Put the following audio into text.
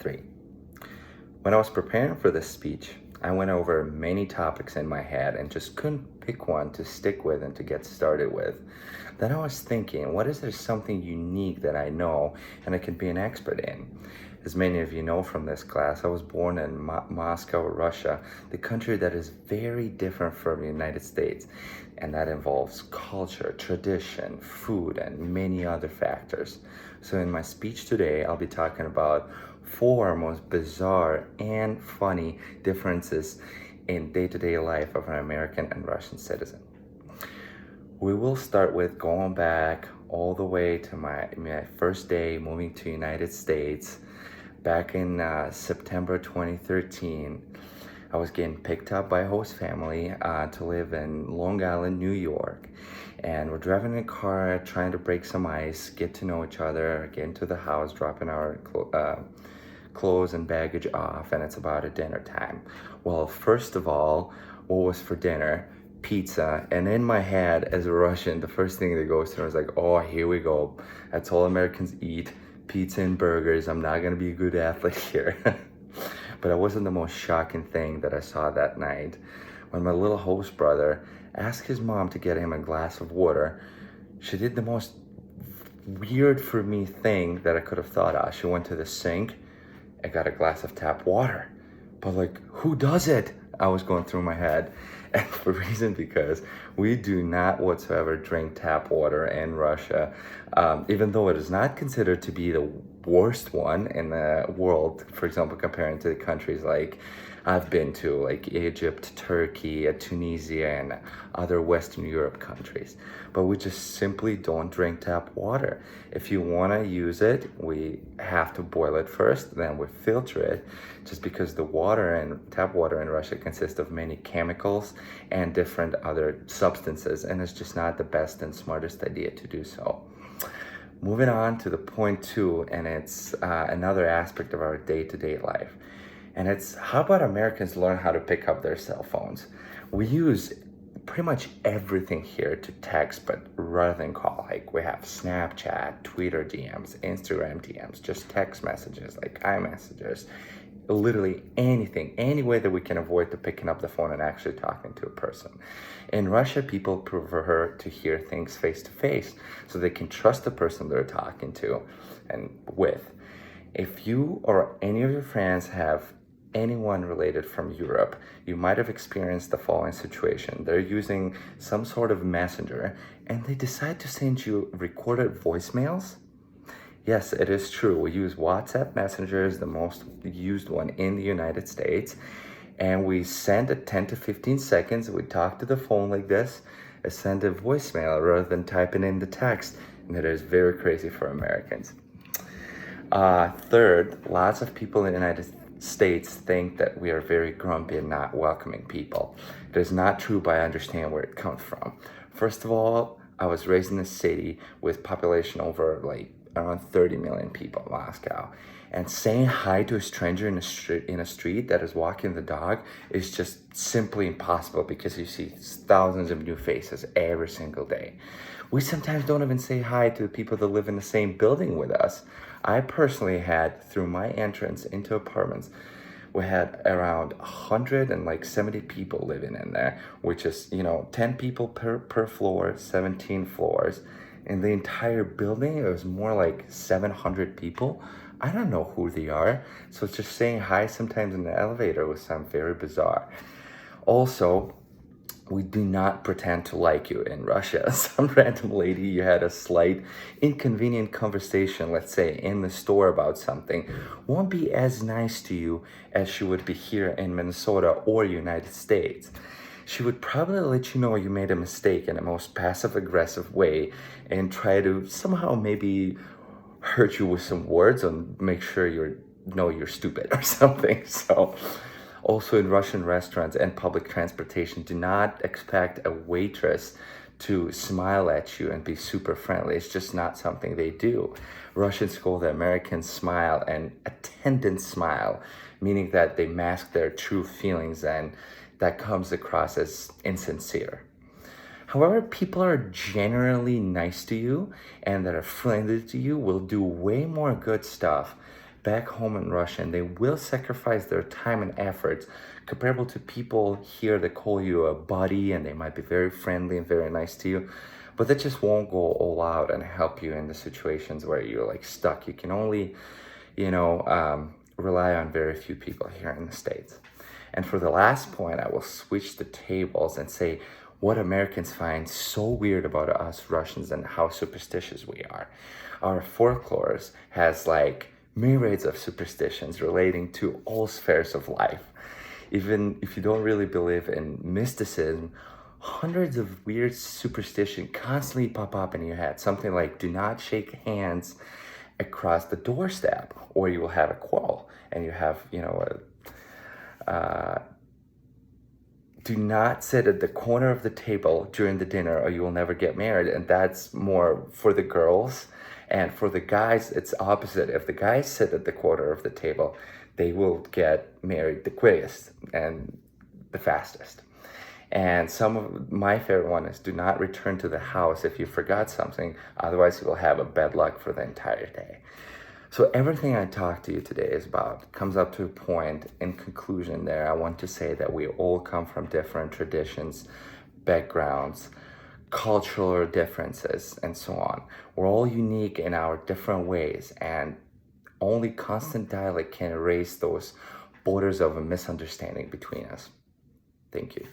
2023. When I was preparing for this speech, I went over many topics in my head and just couldn't pick one to stick with and to get started with. Then I was thinking, what is there something unique that I know and I can be an expert in? As many of you know from this class, I was born in Moscow, Russia, the country that is very different from the United States. And that involves culture, tradition, food, and many other factors. So in my speech today, I'll be talking about 4 most bizarre and funny differences in day-to-day life of an American and Russian citizen. We will start with going back all the way to my first day moving to United States. Back in September 2013, I was getting picked up by a host family to live in Long Island, New York. And we're driving in a car, trying to break some ice, get to know each other, get into the house, dropping our clothes and baggage off, and it's about a dinner time. Well, first of all, what was for dinner? Pizza. And in my head, as a Russian, the first thing that goes through is like, oh, here we go. That's all Americans eat, pizza and burgers. I'm not gonna be a good athlete here. But it wasn't the most shocking thing that I saw that night. When my little host brother asked his mom to get him a glass of water, she did the most weird for me thing that I could have thought of. She went to the sink and got a glass of tap water. But like, who does it? I was going through my head. And for reason because we do not whatsoever drink tap water in Russia, even though it is not considered to be the worst one in the world, for example, comparing to the countries like I've been to, like Egypt, Turkey, Tunisia, and other Western Europe countries. But we just simply don't drink tap water. If you want to use it, we have to boil it first, then we filter it, just because the water and tap water in Russia consists of many chemicals and different other substances, and it's just not the best and smartest idea to do so. Moving on to the point 2, and it's another aspect of our day-to-day life. And it's, how about Americans learn how to pick up their cell phones? We use pretty much everything here to text, but rather than call. Like, we have Snapchat, Twitter DMs, Instagram DMs, just text messages like iMessages, literally anything, any way that we can avoid to picking up the phone and actually talking to a person. In Russia, people prefer to hear things face to face so they can trust the person they're talking to and with. If you or any of your friends have anyone related from Europe, you might have experienced the following situation. They're using some sort of messenger and they decide to send you recorded voicemails. Yes, it is true. We use WhatsApp Messenger as the most used one in the United States. And we send it 10 to 15 seconds. We talk to the phone like this, and send a voicemail rather than typing in the text. And it is very crazy for Americans. Third, lots of people in the United States think that we are very grumpy and not welcoming people. It is not true, but I understand where it comes from. First of all, I was raised in a city with population over around 30 million people, Moscow. And saying hi to a stranger in a street that is walking the dog is just simply impossible because you see thousands of new faces every single day. We sometimes don't even say hi to the people that live in the same building with us. I personally had, through my entrance into apartments, we had around 170 people living in there, which is, 10 people per floor, 17 floors. In the entire building, it was more like 700 people. I don't know who they are. So just saying hi sometimes in the elevator would sound very bizarre. Also, we do not pretend to like you in Russia. Some random lady you had a slight inconvenient conversation, let's say in the store about something, won't be as nice to you as she would be here in Minnesota or United States. She would probably let you know you made a mistake in the most passive-aggressive way and try to somehow maybe hurt you with some words and make sure you're stupid or something. So also in Russian restaurants and public transportation, do not expect a waitress to smile at you and be super friendly. It's just not something they do. Russians call the American smile an attendant smile, meaning that they mask their true feelings and that comes across as insincere. However, people are generally nice to you and that are friendly to you will do way more good stuff back home in Russia, and they will sacrifice their time and efforts comparable to people here that call you a buddy, and they might be very friendly and very nice to you, but they just won't go all out and help you in the situations where you're like stuck. You can only, rely on very few people here in the States. And for the last point, I will switch the tables and say what Americans find so weird about us Russians and how superstitious we are. Our folklore has like myriads of superstitions relating to all spheres of life. Even if you don't really believe in mysticism, hundreds of weird superstitions constantly pop up in your head. Something like do not shake hands across the doorstep or you will have a quarrel, and you have, do not sit at the corner of the table during the dinner or you will never get married. And that's more for the girls. And for the guys, it's opposite. If the guys sit at the corner of the table, they will get married the quickest and the fastest. And some of my favorite one is do not return to the house if you forgot something, otherwise you will have a bad luck for the entire day. So everything I talked to you today is about comes up to a point in conclusion there. I want to say that we all come from different traditions, backgrounds, cultural differences, and so on. We're all unique in our different ways, and only constant dialogue can erase those borders of a misunderstanding between us. Thank you.